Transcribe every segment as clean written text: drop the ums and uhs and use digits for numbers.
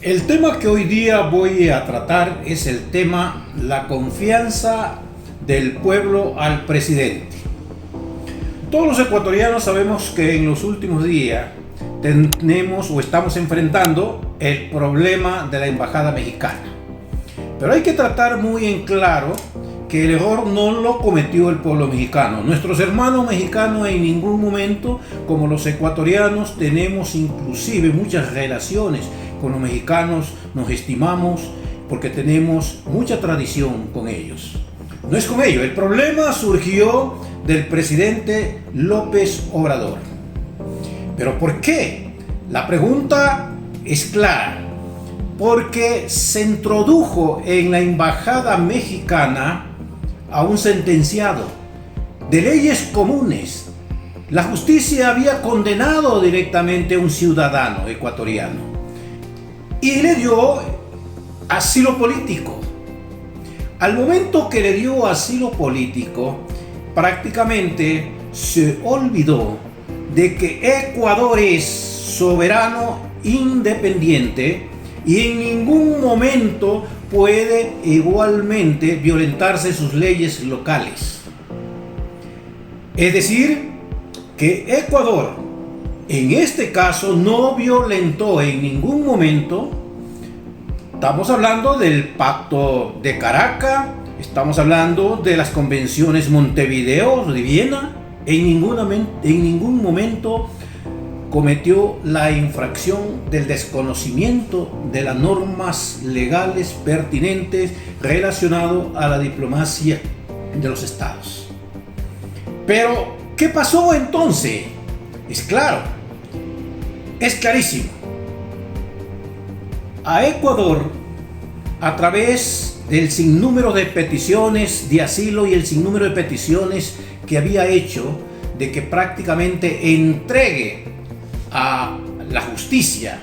El tema que hoy día voy a tratar es el tema la confianza del pueblo al presidente. Todos los ecuatorianos sabemos que en los últimos días tenemos o estamos enfrentando el problema de la embajada mexicana. Pero hay que tratar muy en claro que el error no lo cometió el pueblo mexicano. Nuestros hermanos mexicanos en ningún momento, como los ecuatorianos, tenemos inclusive muchas relaciones con los mexicanos, nos estimamos porque tenemos mucha tradición con ellos. No es con ellos, el problema surgió del presidente López Obrador. ¿Pero por qué? La pregunta es clara. Porque se introdujo en la embajada mexicana a un sentenciado de leyes comunes. La justicia había condenado directamente a un ciudadano ecuatoriano y le dio asilo político. Al momento que le dio asilo político, prácticamente se olvidó de que Ecuador es soberano, independiente, y en ningún momento puede igualmente violentarse sus leyes locales. Es decir, que Ecuador, en este caso, no violentó en ningún momento. Estamos hablando del Pacto de Caracas, estamos hablando de las convenciones Montevideo de Viena. En ningún momento cometió la infracción del desconocimiento de las normas legales pertinentes relacionado a la diplomacia de los estados. Pero, ¿qué pasó entonces? Es claro, es clarísimo. A Ecuador, a través del sinnúmero de peticiones de asilo y el sinnúmero de peticiones que había hecho de que prácticamente entregue a la justicia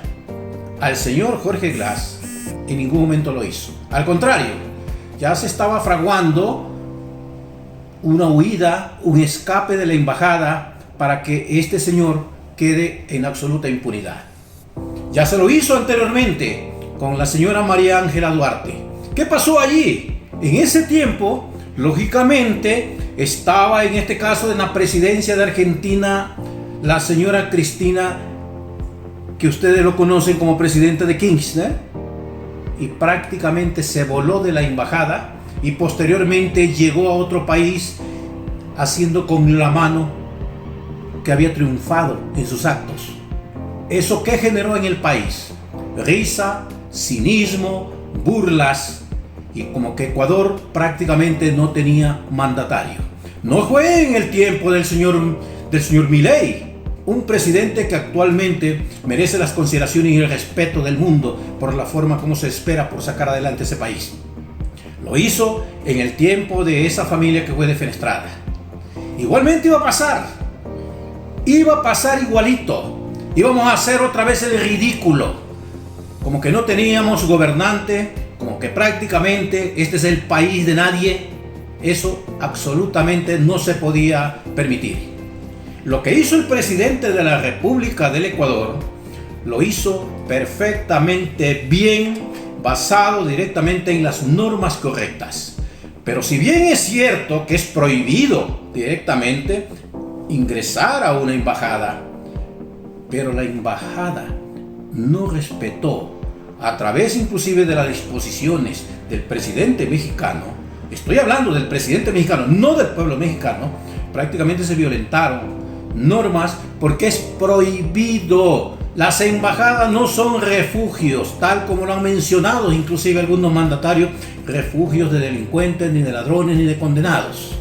al señor Jorge Glass, en ningún momento lo hizo. Al contrario, ya se estaba fraguando una huida, un escape de la embajada para que este señor quede en absoluta impunidad. Ya se lo hizo anteriormente con la señora María Ángela Duarte. ¿Qué pasó allí? En ese tiempo, lógicamente, estaba en este caso en la presidencia de Argentina la señora Cristina, que ustedes lo conocen como presidenta de Kirchner, y prácticamente se voló de la embajada y posteriormente llegó a otro país haciendo con la mano que había triunfado en sus actos. ¿Eso qué generó en el país? Risa, cinismo, burlas, y como que Ecuador prácticamente no tenía mandatario. No fue en el tiempo del señor Milei, un presidente que actualmente merece las consideraciones y el respeto del mundo por la forma como se espera por sacar adelante ese país. Lo hizo en el tiempo de esa familia que fue defenestrada. Igualmente iba a pasar igualito. Íbamos a hacer otra vez el ridículo, como que no teníamos gobernante, como que prácticamente este es el país de nadie. Eso absolutamente no se podía permitir. Lo que hizo el presidente de la República del Ecuador, lo hizo perfectamente bien, basado directamente en las normas correctas. Pero si bien es cierto que es prohibido directamente ingresar a una embajada, pero la embajada no respetó, a través inclusive de las disposiciones del presidente mexicano, estoy hablando del presidente mexicano, no del pueblo mexicano, prácticamente se violentaron normas porque es prohibido. Las embajadas no son refugios, tal como lo han mencionado inclusive algunos mandatarios, refugios de delincuentes, ni de ladrones, ni de condenados.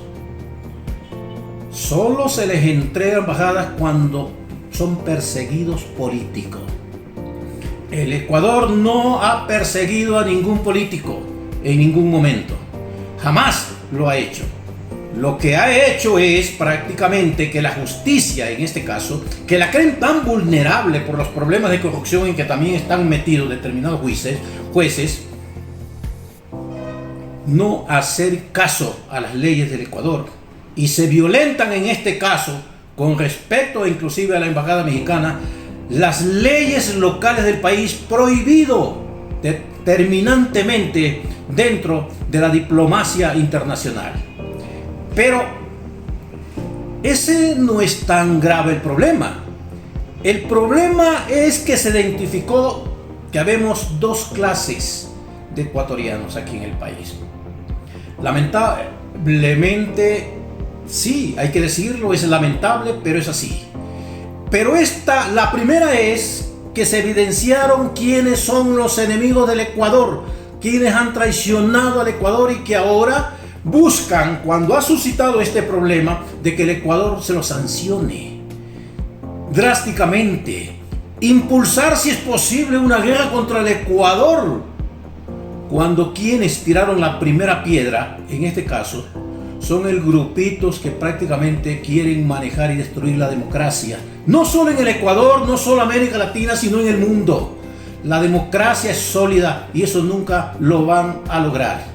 Solo se les entrega embajadas cuando son perseguidos políticos. El Ecuador no ha perseguido a ningún político en ningún momento. Jamás lo ha hecho. Lo que ha hecho es prácticamente que la justicia, en este caso, que la creen tan vulnerable por los problemas de corrupción en que también están metidos determinados jueces, no hacer caso a las leyes del Ecuador, y se violentan en este caso, con respecto inclusive a la embajada mexicana, las leyes locales del país. Prohibido. determinantemente dentro de la diplomacia internacional. Pero ese no es tan grave el problema. El problema es que se identificó que habemos dos clases de ecuatorianos aquí en el país. Lamentablemente, sí, hay que decirlo, es lamentable, pero es así. Pero la primera es que se evidenciaron quiénes son los enemigos del Ecuador, quienes han traicionado al Ecuador y que ahora buscan, cuando ha suscitado este problema, de que el Ecuador se lo sancione drásticamente, impulsar si es posible una guerra contra el Ecuador, cuando quienes tiraron la primera piedra, en este caso, son el grupitos que prácticamente quieren manejar y destruir la democracia, no solo en el Ecuador, no solo en América Latina, sino en el mundo. La democracia es sólida y eso nunca lo van a lograr.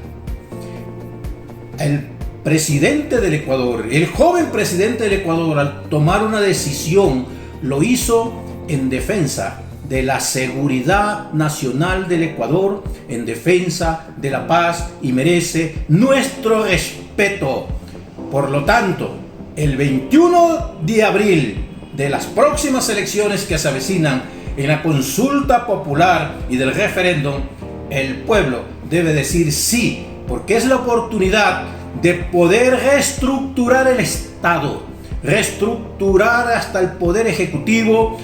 El presidente del Ecuador, el joven presidente del Ecuador, al tomar una decisión, lo hizo en defensa de la seguridad nacional del Ecuador, en defensa de la paz, y merece nuestro respeto. Por lo tanto, el 21 de abril de las próximas elecciones que se avecinan, en la consulta popular y del referéndum, el pueblo debe decir sí, porque es la oportunidad de poder reestructurar el Estado, reestructurar hasta el poder ejecutivo,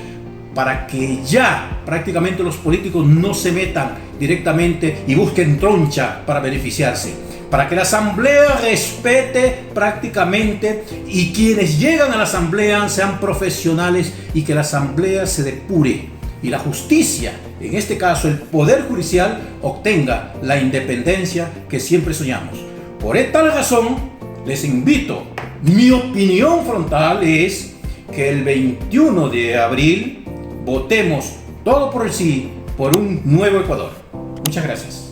para que ya prácticamente los políticos no se metan directamente y busquen troncha para beneficiarse, para que la asamblea respete prácticamente y quienes llegan a la asamblea sean profesionales y que la asamblea se depure y la justicia, en este caso el poder judicial, obtenga la independencia que siempre soñamos. Por tal razón les invito, mi opinión frontal es que el 21 de abril votemos todo por el sí, por un nuevo Ecuador. Muchas gracias.